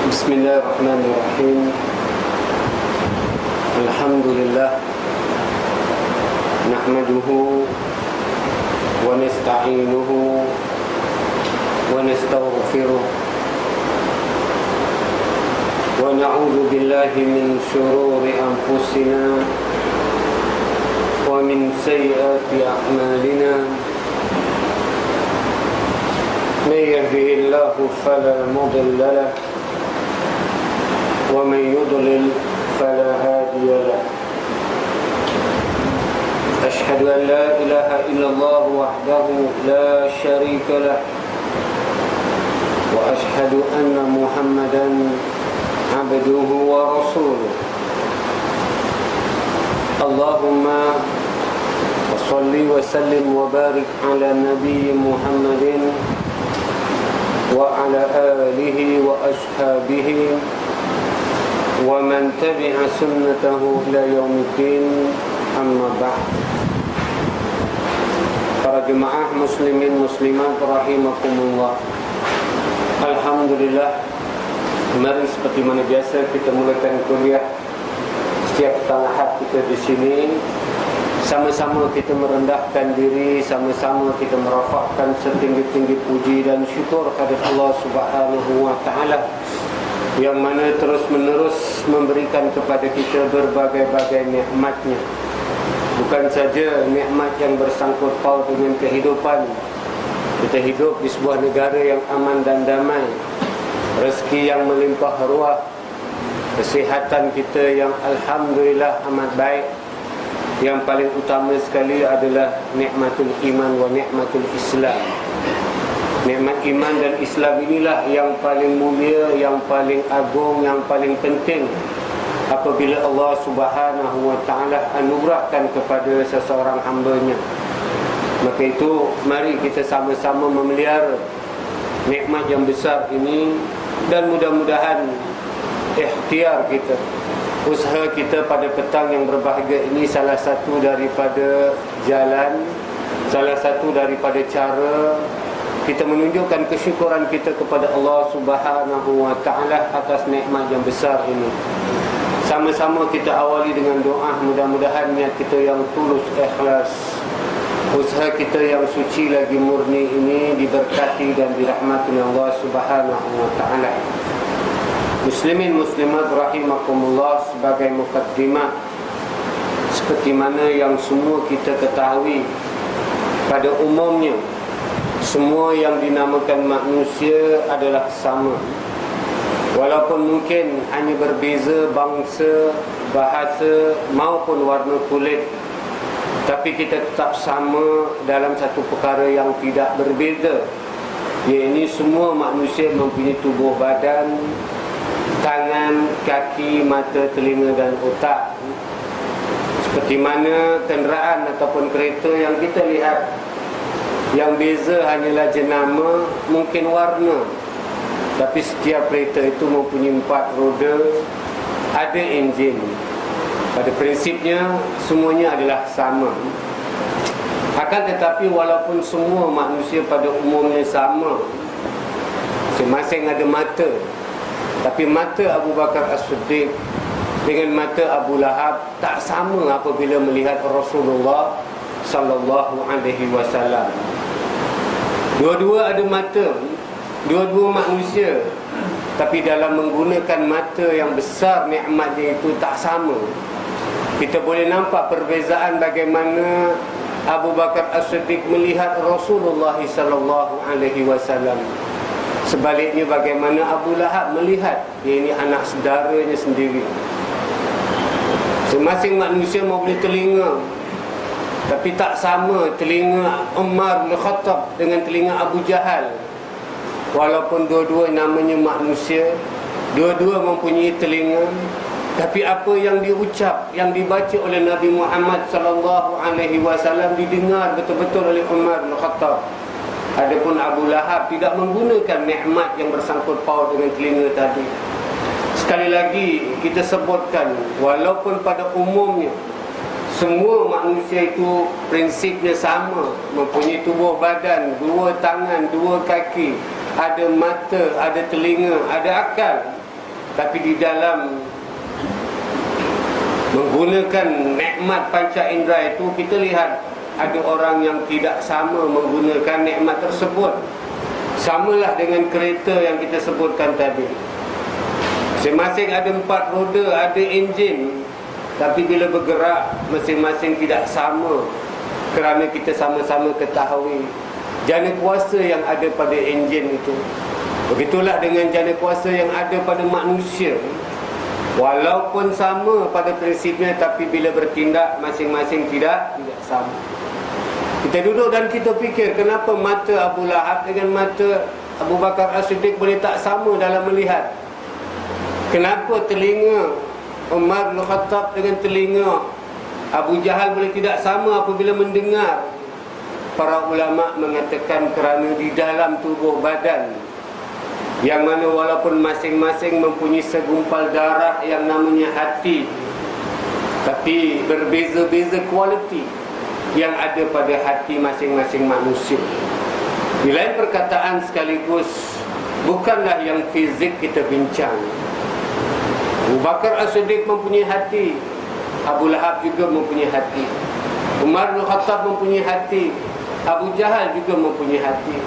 بسم الله الرحمن الرحيم. الحمد لله نحمده ونستعينه ونستغفره ونعوذ بالله من شرور أنفسنا ومن سيئات أعمالنا. من يهده الله فلا مضل له ومن يضلل فلا هادي له. أشهد أن لا إله إلا الله وحده لا شريك له وأشهد أن محمدا عبده ورسوله. اللهم صل وسلم وبارك على نبي محمد وعلى آله وأصحابه ومن تبع سنته إلى يوم الدين. أما بعد. Para jemaah muslimin muslimat rahimakumullah. Alhamdulillah, kemarin seperti mana biasa kita mulakan kuliah setiap petang Ahad kita di sini. Sama-sama kita merendahkan diri, sama-sama kita merafakkan setinggi-tinggi puji dan syukur kepada Allah Subhanahu wa taala yang mana terus-menerus memberikan kepada kita berbagai-bagai nikmat-Nya. Bukan saja nikmat yang bersangkut paut dengan kehidupan. Kita hidup di sebuah negara yang aman dan damai, rezeki yang melimpah ruah, kesihatan kita yang alhamdulillah amat baik. Yang paling utama sekali adalah nikmatul iman wa nikmatul Islam. Nikmat iman dan Islam inilah yang paling mulia, yang paling agung, yang paling penting apabila Allah Subhanahu wa taala anugerahkan kepada seseorang hamba-Nya. Maka itu mari kita sama-sama memelihara nikmat yang besar ini, dan mudah-mudahan ikhtiar kita, usaha kita pada petang yang berbahagia ini salah satu daripada jalan, salah satu daripada cara kita menunjukkan kesyukuran kita kepada Allah Subhanahu wa taala atas nikmat yang besar ini. Sama-sama kita awali dengan doa, mudah-mudahan niat kita yang tulus ikhlas, usaha kita yang suci lagi murni ini diberkati dan dirahmati Allah Subhanahu wa taala. Muslimin muslimat rahimakumullah, sebagai mukaddimah, seperti mana yang semua kita ketahui, pada umumnya semua yang dinamakan manusia adalah sama. Walaupun mungkin hanya berbeza bangsa, bahasa maupun warna kulit, tapi kita tetap sama dalam satu perkara yang tidak berbeza, iaitu semua manusia mempunyai tubuh badan, tangan, kaki, mata, telinga dan otak. Seperti mana kenderaan ataupun kereta yang kita lihat, yang beza hanyalah jenama, mungkin warna, tapi setiap kereta itu mempunyai 4 roda, ada enjin. Pada prinsipnya semuanya adalah sama. Akan tetapi walaupun semua manusia pada umumnya sama, masing-masing ada mata, tapi mata Abu Bakar As-Siddiq dengan mata Abu Lahab tak sama apabila melihat Rasulullah sallallahu alaihi wasallam. Dua-dua ada mata, dua-dua manusia, tapi dalam menggunakan mata yang besar nikmatnya itu tak sama. Kita boleh nampak perbezaan bagaimana Abu Bakar As-Siddiq melihat Rasulullah sallallahu alaihi wasallam. Sebaliknya bagaimana Abu Lahab melihat, ini anak saudaranya sendiri. Masing-masing manusia membeli telinga, tapi tak sama telinga Umar bin Khattab dengan telinga Abu Jahal. Walaupun dua-dua namanya manusia, dua-dua mempunyai telinga, tapi apa yang diucap, yang dibaca oleh Nabi Muhammad sallallahu alaihi wasallam didengar betul-betul oleh Umar bin Khattab. Adapun Abu Lahab tidak menggunakan nikmat yang bersangkut paut dengan telinga tadi. Sekali lagi kita sebutkan, walaupun pada umumnya semua manusia itu prinsipnya sama, mempunyai tubuh badan, 2 tangan, 2 kaki, ada mata, ada telinga, ada akal. tapi di dalam menggunakan nikmat panca indera itu, kita lihat ada orang yang tidak sama menggunakan nikmat tersebut. Samalah dengan kereta yang kita sebutkan tadi. Masing-masing ada 4 roda, ada enjin, tapi bila bergerak masing-masing tidak sama, kerana kita sama-sama ketahui jana kuasa yang ada pada enjin itu. Begitulah dengan jana kuasa yang ada pada manusia. Walaupun sama pada prinsipnya, tapi bila bertindak masing-masing tidak sama. Kita duduk dan kita fikir, kenapa mata Abu Lahab dengan mata Abu Bakar As-Siddiq boleh tak sama dalam melihat? Kenapa telinga Umar bin Khattab dengan telinga Abu Jahal boleh tidak sama apabila mendengar? Para ulama mengatakan kerana di dalam tubuh badan, yang mana walaupun masing-masing mempunyai segumpal darah yang namanya hati, tapi berbeza-beza kualiti yang ada pada hati masing-masing manusia. Di lain perkataan sekaligus, bukanlah yang fizik kita bincang. Abu Bakar As-Siddiq mempunyai hati, Abu Lahab juga mempunyai hati, Umar bin Khattab mempunyai hati, Abu Jahal juga mempunyai hati.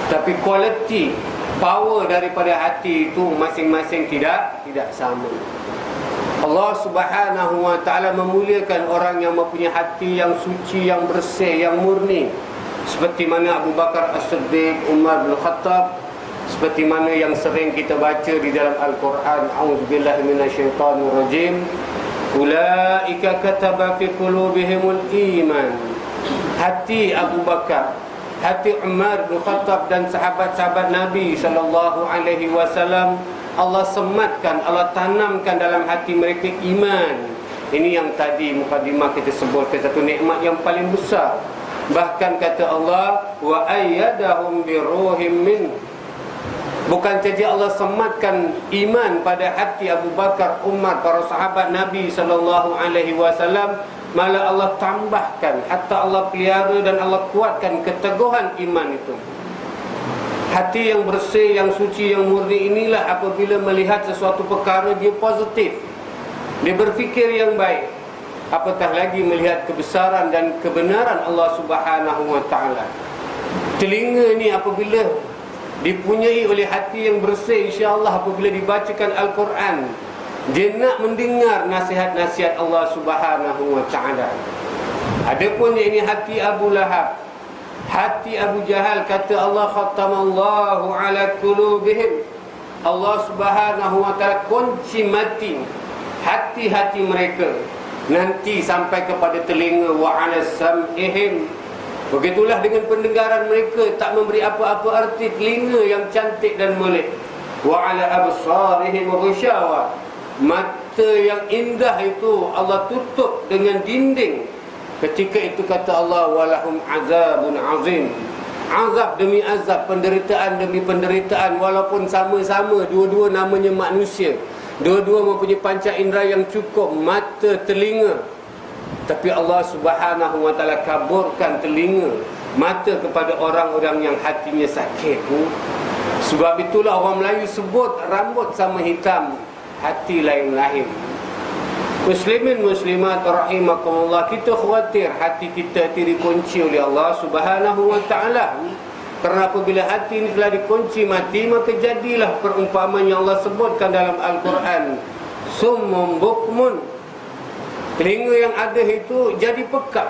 Tapi kualiti, power daripada hati itu masing-masing tidak sama. Allah Subhanahu wa ta'ala memuliakan orang yang mempunyai hati yang suci, yang bersih, yang murni, seperti mana Abu Bakar As-Siddiq, Umar bin Khattab, seperti mana yang sering kita baca di dalam Al-Quran. A'udzubillahi minasyaitanirrajim. Ulaika kataba fi qulubihimul iman. Hati Abu Bakar, hati Umar bin Khattab dan sahabat-sahabat Nabi sallallahu alaihi wasallam, Allah sematkan, Allah tanamkan dalam hati mereka iman. Ini yang tadi mukadimah kita sebutkan, satu nikmat yang paling besar. Bahkan kata Allah, wa ayyadahum biruhim min. Bukan saja Allah sematkan iman pada hati Abu Bakar, Umar, para sahabat Nabi sallallahu alaihi wasallam, malah Allah tambahkan, hatta Allah pelihara dan Allah kuatkan keteguhan iman itu. Hati yang bersih, yang suci, yang murni inilah apabila melihat sesuatu perkara dia positif, dia berfikir yang baik, apatah lagi melihat kebesaran dan kebenaran Allah Subhanahu wa ta'ala. Telinga ni apabila dipunyai oleh hati yang bersih, insya-Allah apabila dibacakan Al-Quran, dia nak mendengar nasihat-nasihat Allah Subhanahu wa ta'ala. Adapun ini hati Abu Lahab, hati Abu Jahal, kata Allah, khatamallahu ala qulubihim. Allah Subhanahu wa ta'ala kunci mati hati-hati mereka nanti sampai kepada telinga, wa ala sam'ihim. Begitulah dengan pendengaran mereka, tak memberi apa-apa arti telinga yang cantik dan molek. Wa ala absarihim ghishawa. Mata yang indah itu Allah tutup dengan dinding. Ketika itu kata Allah, walahum azabun azim. Azab demi azab, penderitaan demi penderitaan. Walaupun sama-sama, dua-dua namanya manusia, dua-dua mempunyai panca indera yang cukup, mata, telinga, tapi Allah Subhanahu wa ta'ala kaburkan telinga, mata kepada orang-orang yang hatinya sakit. Sebab itulah orang Melayu sebut rambut sama hitam, hati lain-lain. Muslimin muslimat rahimakumullah, kita khawatir hati kita dikunci oleh Allah Subhanahu wa ta'ala. Kerana apabila hati ini telah dikunci mati, maka jadilah perumpamaan yang Allah sebutkan dalam Al-Quran, summum bukmun. Telinga yang ada itu jadi pekat,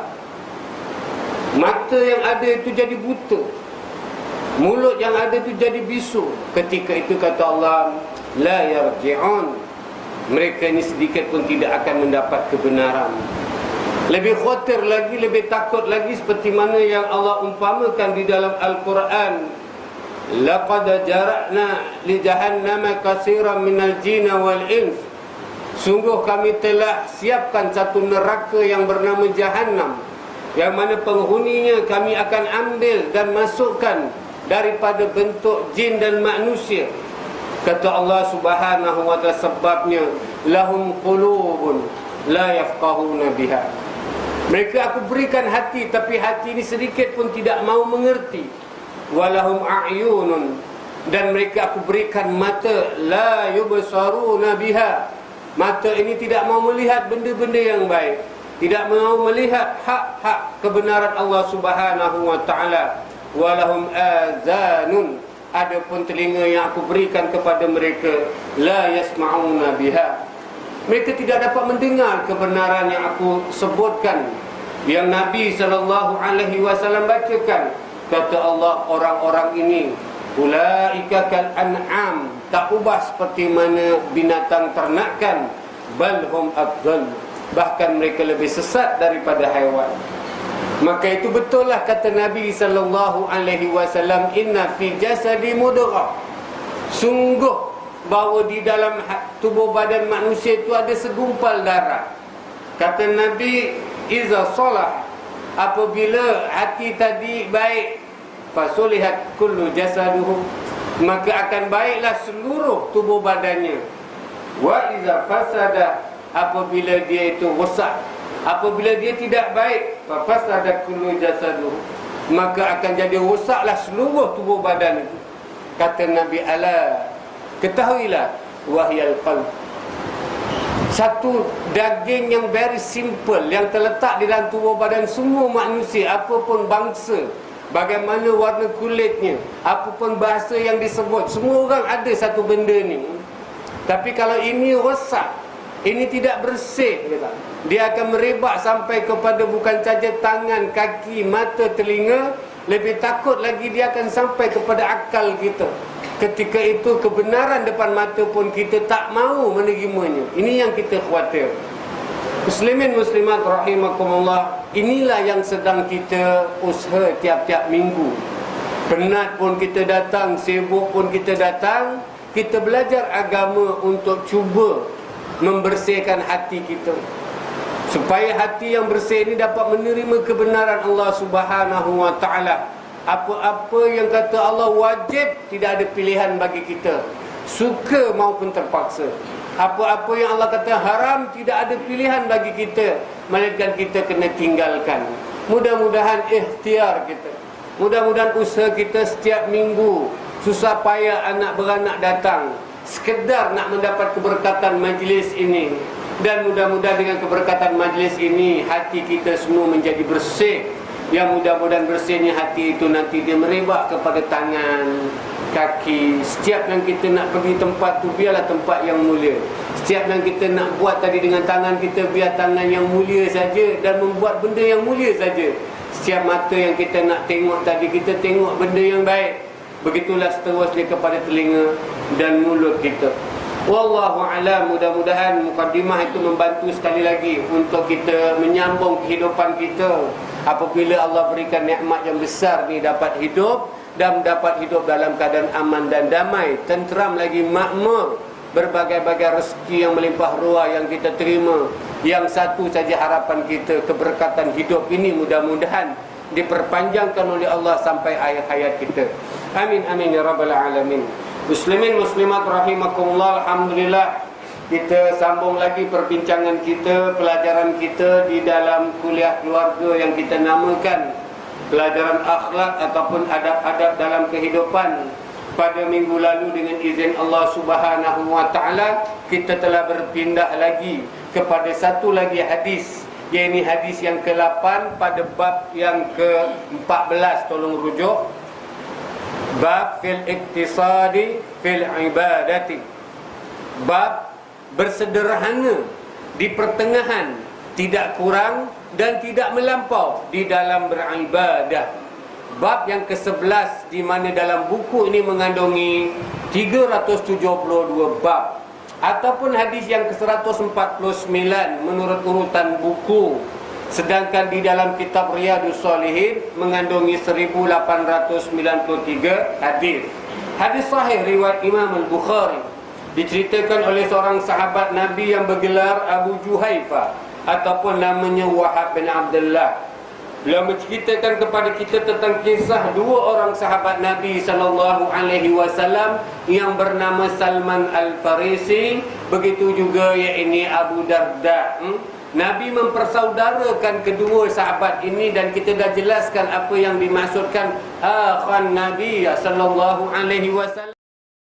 mata yang ada itu jadi buta, mulut yang ada itu jadi bisu. Ketika itu kata Allah, la yarji'un. Mereka ini sedikit pun tidak akan mendapat kebenaran. Lebih khawatir lagi, lebih takut lagi, seperti mana yang Allah umpamakan di dalam Al-Quran, laqad jara'na li jahannama katsiran minal jinni wal ins. Sungguh kami telah siapkan satu neraka yang bernama Jahannam, yang mana penghuninya kami akan ambil dan masukkan daripada bentuk jin dan manusia. Kata Allah Subhanahu wa ta'ala, sebabnya lahum qulubun la yafqahuna biha. Mereka aku berikan hati, tapi hati ini sedikit pun tidak mau mengerti. Walahum a'yunun Dan mereka aku berikan mata la yubsaruna biha. Mata ini tidak mau melihat benda-benda yang baik, tidak mau melihat hak-hak kebenaran Allah Subhanahu wa taala. Walahum azanun, adapun telinga yang aku berikan kepada mereka la yasma'una biha. Mereka tidak dapat mendengar kebenaran yang aku sebutkan, yang Nabi SAW bacakan. Kata Allah, orang-orang ini ulaika kal an'am, tak ubah seperti mana binatang ternakan, bal hum adall, bahkan mereka lebih sesat daripada haiwan. Maka itu betul lah kata Nabi SAW, inna fi jasadi mudghah, sungguh bahawa di dalam tubuh badan manusia itu ada segumpal darah. Kata Nabi, iza salah, apabila hati tadi baik, fasulihat kullu jasaduhu, maka akan baiklah seluruh tubuh badannya. Wa iza fasada, apabila dia itu rosak, apabila dia tidak baik, fa fasada kullu jasaduhu, maka akan jadi rosaklah seluruh tubuh badan itu. Kata Nabi, ala, ketahuilah, wahyal qalb, satu daging yang very simple yang terletak di dalam tubuh badan semua manusia, apapun bangsa, bagaimana warna kulitnya, apapun bahasa yang disebut, semua orang ada satu benda ni. Tapi kalau ini rosak, ini tidak bersih, dia akan merebak sampai kepada bukan saja tangan, kaki, mata, telinga, lebih takut lagi dia akan sampai kepada akal kita. Ketika itu kebenaran depan mata pun kita tak mau menerimanya. Ini yang kita khawatir. Muslimin muslimat rahimakumullah, inilah yang sedang kita usaha tiap-tiap minggu. Penat pun kita datang, sibuk pun kita datang. Kita belajar agama untuk cuba membersihkan hati kita, supaya hati yang bersih ini dapat menerima kebenaran Allah Subhanahu wa taala. Apa-apa yang kata Allah wajib, tidak ada pilihan bagi kita, suka maupun terpaksa. Apa-apa yang Allah kata haram, tidak ada pilihan bagi kita, melainkan kita kena tinggalkan. Mudah-mudahan ikhtiar kita, mudah-mudahan usaha kita setiap minggu, susah payah anak beranak datang, sekedar nak mendapat keberkatan majlis ini. Dan mudah-mudahan dengan keberkatan majlis ini, hati kita semua menjadi bersih. Yang mudah-mudahan bersihnya hati itu nanti dia merebak kepada tangan, kaki. Setiap yang kita nak pergi tempat tu, biarlah tempat yang mulia. Setiap yang kita nak buat tadi dengan tangan kita, biar tangan yang mulia saja, dan membuat benda yang mulia saja. Setiap mata yang kita nak tengok tadi, kita tengok benda yang baik. Begitulah seterusnya kepada telinga dan mulut kita. Wallahu a'lam. Mudah-mudahan mukadimah itu membantu sekali lagi untuk kita menyambung kehidupan kita. Apabila Allah berikan nikmat yang besar ni, dapat hidup dan dapat hidup dalam keadaan aman dan damai, tenteram lagi, makmur, berbagai-bagai rezeki yang melimpah ruah yang kita terima. Yang satu saja harapan kita, keberkatan hidup ini mudah-mudahan diperpanjangkan oleh Allah sampai akhir hayat kita. Amin amin ya rabbal alamin. Muslimin muslimat rahimakumullah, alhamdulillah kita sambung lagi perbincangan kita, pelajaran kita di dalam kuliah keluarga yang kita namakan pelajaran akhlak ataupun adab-adab dalam kehidupan. Pada minggu lalu dengan izin Allah Subhanahu wa taala, kita telah berpindah lagi kepada satu lagi hadis, iaitu hadis yang ke-8 pada bab yang ke-14. Tolong rujuk. Bab fil iktisadi fil ibadati. Bab bersederhana di pertengahan, tidak kurang dan tidak melampau di dalam beribadah. Bab yang ke-11, di mana dalam buku ini mengandungi 372 bab, ataupun hadis yang ke-149 menurut urutan buku. Sedangkan di dalam kitab Riyadhus Shalihin mengandungi 1893 hadis. Hadis sahih riwayat Imam Al-Bukhari, diceritakan oleh seorang sahabat Nabi yang bergelar Abu Juhaifah ataupun namanya Wahab bin Abdullah. Beliau menceritakan kepada kita tentang kisah dua orang sahabat Nabi SAW yang bernama Salman Al-Farisi, begitu juga iaitu Abu Darda. Nabi mempersaudarakan kedua sahabat ini, dan kita dah jelaskan apa yang dimaksudkan akhan Nabi sallallahu alaihi wasallam.